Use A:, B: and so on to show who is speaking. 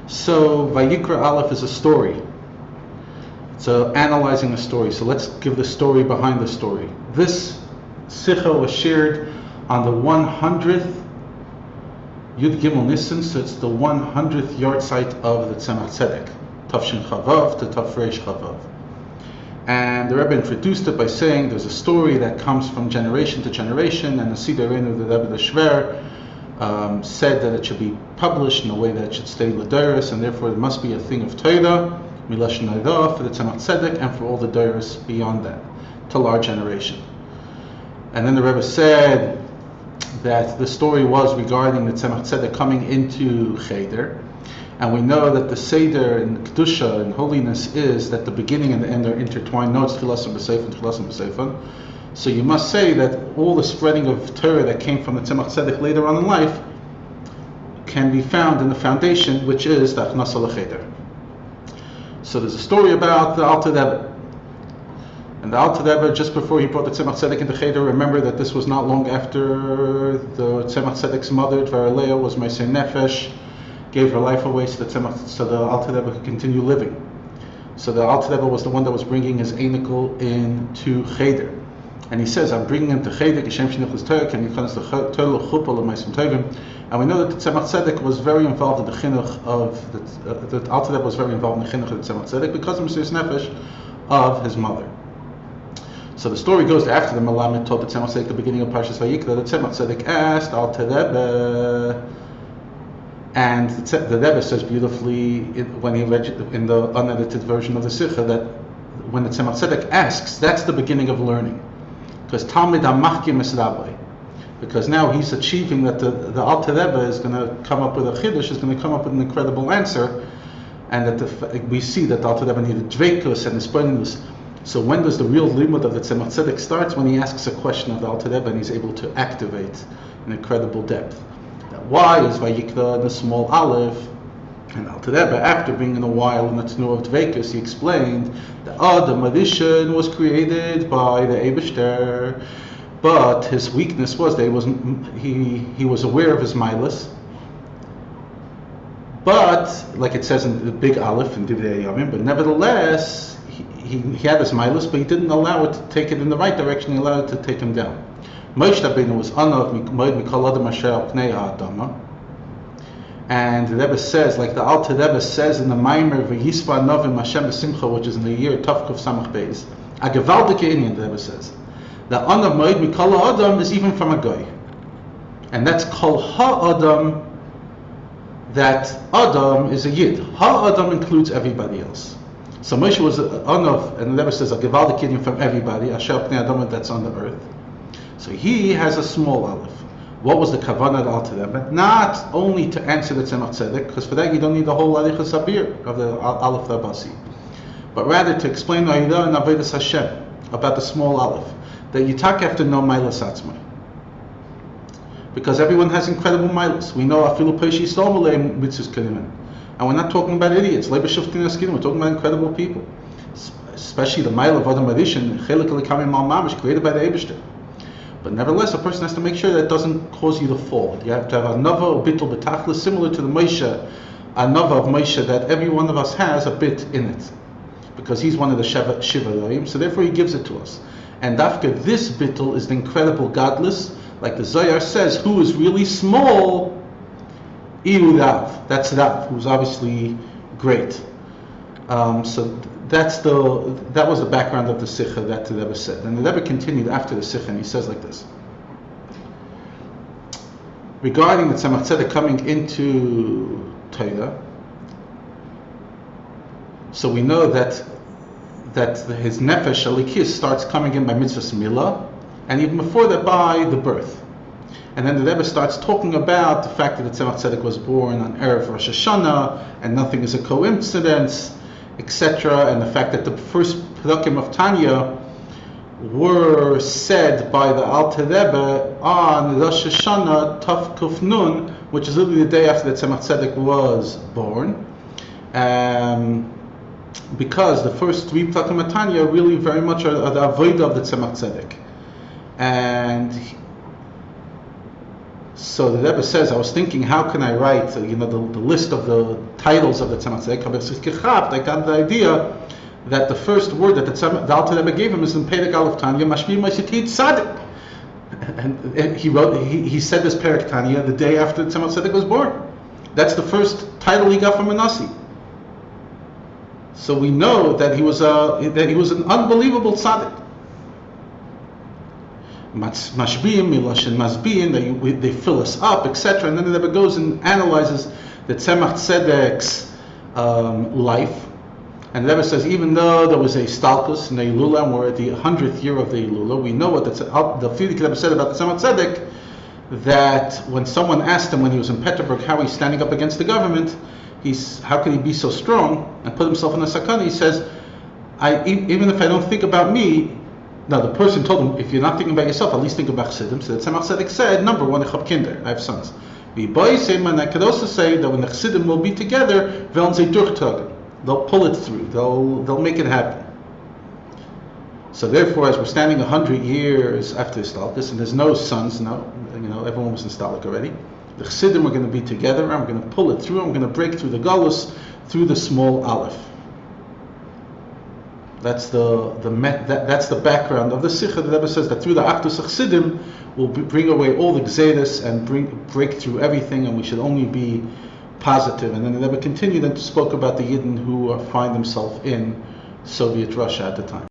A: So Vayikra Aleph is a story. So analyzing a story. So let's give the story behind the story. This Sikha was shared on the 100th Yud Gimel Nisan, so it's the 100th yard site of the Tzemach Tzedek, Tafshin Chavav to Tafresh Chavav. And the Rebbe introduced it by saying there's a story that comes from generation to generation, and the Siddur of the Rebbe the Shver said that it should be published in a way that it should stay l'dairos, and therefore it must be a thing of Torah, Milashon Hara, for the Tzemach Tzedek, and for all the dairos beyond that, till our generation. And then the Rebbe said that the story was regarding the Tzemach Tzedek coming into Cheder, and we know that the Seder in Kedusha and holiness is that the beginning and the end are intertwined. No, it's Tchilas and B'Seifan, Tchilas and B'Seifan. So you must say that all the spreading of Torah that came from the Tzemach Tzedek later on in life can be found in the foundation, which is the Achnasa L'Cheder. So there's a story about the Alter Rebbe. And the Alter Rebbe, just before he brought the Tzemach Tzedek into Cheder, remember that this was not long after the Tzemach Tzedek's mother, Dvar Leah, was Meisei Nefesh, gave her life away so the Alter Rebbe could continue living. So the Alter Rebbe was the one that was bringing his Einikel into Cheder. And he says, I'm bringing him to Cheder, Geshem Shenichus Torah, Ken Yichanas Torah L'Chuppah L'Maisim Tovim. And we know that the Tzemach Tzedek was very involved in the Chinuch of, the Alter Rebbe was very involved in the Chinuch of the Tzemach Tzedek because of Mesiras Nefesh of his mother. So the story goes after the Melamed told the Tzemach Tzedek, the beginning of Parshas Vayikra, the Tzemach Tzedek asked Alter Rebbe, and the Rebbe says beautifully when he read in the unedited version of the Sikha that when the Tzemach Tzedek asks, that's the beginning of learning. Because Talmid HaMachkim is Rabbi. Because now he's achieving that the Alter Rebbe is going to come up with a Chiddush, is going to come up with an incredible answer, and that we see that the Alter Rebbe needed Dveikus and Espoinus. So when does the real limud of the Tzemach Tzedek starts? When he asks a question of the Alter Rebbe and he's able to activate an incredible depth. Why is Vayikra in the small Aleph? And Alter Rebbe, after being in a while in the Tnur of Dveikus, he explained that Adam Adishon was created by the Eibishter, but his weakness was that he was aware of his milas. But, like it says in the big Aleph in Divrei Yamim, but nevertheless, he had his milas, but he didn't allow it to take it in the right direction, he allowed it to take him down. Moshe Rabbeinu was anav mikol adam asher al pnei ha'adama, and the Rebbe says, like the Alter Rebbe says in the Maimer V'yisva Novim Hashem B'Simcha, which is in the year Tavkuf Samach Beis, a gewaldige inyan, the Rebbe says, the anav moed mikol ha'adam is even from a goy, and that's kol ha'adam. That Adam is a Yid. Ha-Adam includes everybody else. So Moshe was anav, and the Rebbe says a gewaldige inyan from everybody, asher pnei ha'adama, that's on the earth. So he has a small Aleph. What was the kavanah of Alter Rebbe? Not only to answer the Tzemach Tzedek, because for that you don't need the whole Arichas Sabir of the Aleph Rabasi, but rather to explain Ha'ira and Avodas Hashem about the small Aleph, that you talk after no Milas Atzmai. Because everyone has incredible Milas. We know Afilu Peishi Yisrael Mitzvus Kerimen. And we're not talking about idiots. We're talking about incredible people. Especially the Mile of Adam Adishon, Chelik Elikamim Mal Mamish, created by the Eibishter. But nevertheless, a person has to make sure that it doesn't cause you to fall. You have to have a nava or bittul betachlis, similar to the Moshe, a nava of Moshe, that every one of us has a bit in it. Because he's one of the Shiva Roim, so therefore he gives it to us. And after this bittul is the incredible godless, like the Zohar says, who is really small, Iu Rav. That's Rav, who's obviously great. So that was the background of the Sikha that the Rebbe said. And the Rebbe continued after the Sikha, and he says like this. Regarding the Tzemach Tzedek coming into Torah, so we know that his Nefesh Alikis starts coming in by Mitzvahs Milah, and even before that by the birth. And then the Rebbe starts talking about the fact that the Tzemach Tzedek was born on Erev Rosh Hashanah, and nothing is a coincidence, etc., and the fact that the first Perakim of Tanya were said by the Alter Rebbe on Rosh Hashanah Tav Kuf Nun, which is literally the day after the Tzemach Tzedek was born, because the first three Perakim of Tanya really very much are the Avodah of the Tzemach Tzedek, and So the Rebbe says, I was thinking, how can I write, the list of the titles of the Tzemach Tzedek? I got the idea that the first word that the Alter Rebbe gave him is in Perek Aleph Tanya, Mashbi Ma'asitid Tzaddik. And he said this Perek Tanya the day after the Tzemach Tzedek was born. That's the first title he got from Menashe. So we know that he was an unbelievable tzaddik. Mashbiim, Miloshin Masbiin, they fill us up, etc. And then the Rebbe goes and analyzes the Tzemach Tzedek's life. And the Rebbe says, even though there was a stalkus in the Ilula, and we're at the 100th year of the Ilula, we know what the Frierdiker Rebbe said about the Tzemach Tzedek, that when someone asked him when he was in Peterburg how he's standing up against the government, how can he be so strong and put himself in a sakana? He says, even if I don't think about me, now the person told him, if you're not thinking about yourself, at least think about Chassidim. So the Tzemach Tzedek said, number one, I have kinder, I have sons. And I could also say that when the Chassidim will be together, they'll pull it through, they'll make it happen. So therefore, as we're standing 100 years after Stalkus, and there's no sons now, everyone was in Staluk already, the Chassidim are going to be together, and we're going to pull it through, and we're going to break through the Galus, through the small Aleph. That's the background of the Sikha. The Rebbe says that through the Akdus Chassidim, we'll bring away all the Gzeres and break through everything, and we should only be positive. And then the Rebbe continued and spoke about the Yidden who find themselves in Soviet Russia at the time.